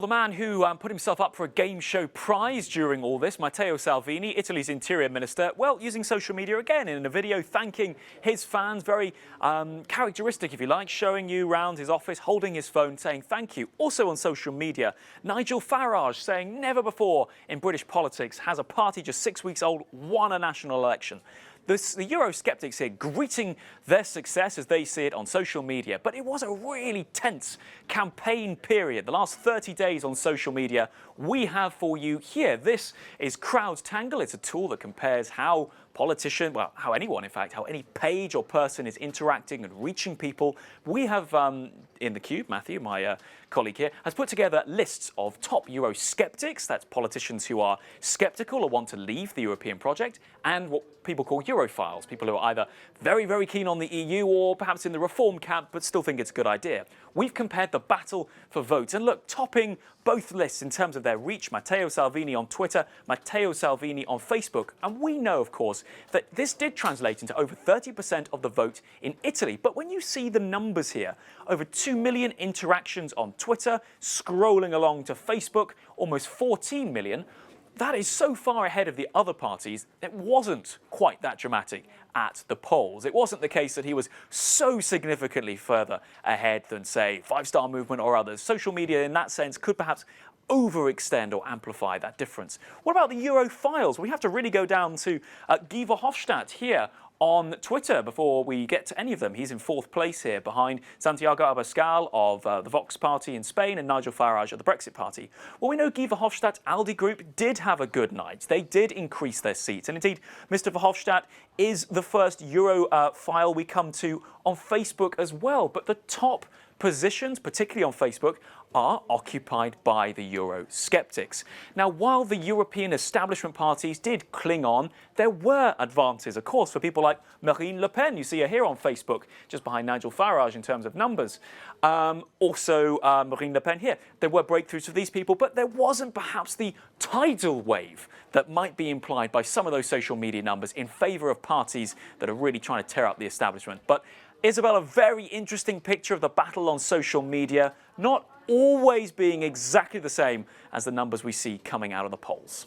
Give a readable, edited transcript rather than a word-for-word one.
The man who put himself up for a game show prize during all this, Matteo Salvini, Italy's interior minister, well, using social media again in a video thanking his fans, very characteristic, if you like, showing you around his office, holding his phone, saying thank you. Also on social media, Nigel Farage saying never before in British politics has a party just 6 weeks old won a national election. The Eurosceptics here greeting their success as they see it on social media. But it was a really tense campaign period. The last 30 days on social media we have for you here. This is CrowdTangle. It's a tool that compares how politicians, well, how anyone, in fact, how any page or person is interacting and reaching people. We have in the cube, Matthew, my colleague here, has put together lists of top Eurosceptics. That's politicians who are sceptical or want to leave the European project, and what people call Europhiles, people who are either very, very keen on the EU or perhaps in the reform camp but still think it's a good idea. We've compared the battle for votes, and look, topping both lists in terms of their reach, Matteo Salvini on Twitter, Matteo Salvini on Facebook. And we know, of course, that this did translate into over 30% of the vote in Italy. But when you see the numbers here, over 2 million interactions on Twitter, scrolling along to Facebook, almost 14 million, that is so far ahead of the other parties, it wasn't quite that dramatic at the polls. It wasn't the case that he was so significantly further ahead than, say, Five Star Movement or others. Social media, in that sense, could perhaps overextend or amplify that difference. What about the Europhiles? We have to really go down to Guy Verhofstadt here on Twitter before we get to any of them. He's in fourth place here behind Santiago Abascal of the Vox party in Spain and Nigel Farage of the Brexit party. Well, we know Guy Verhofstadt's ALDE group did have a good night. They did increase their seats. And indeed, Mr. Verhofstadt is the first Europhile we come to on Facebook as well. But the top positions, particularly on Facebook, are occupied by the Eurosceptics. Now, while the European establishment parties did cling on, there were advances, of course, for people like Marine Le Pen. You see her here on Facebook, just behind Nigel Farage in terms of numbers. Also, Marine Le Pen here. There were breakthroughs for these people, but there wasn't perhaps the tidal wave that might be implied by some of those social media numbers in favour of parties that are really trying to tear up the establishment. But Isabel, a very interesting picture of the battle on social media, not always being exactly the same as the numbers we see coming out of the polls.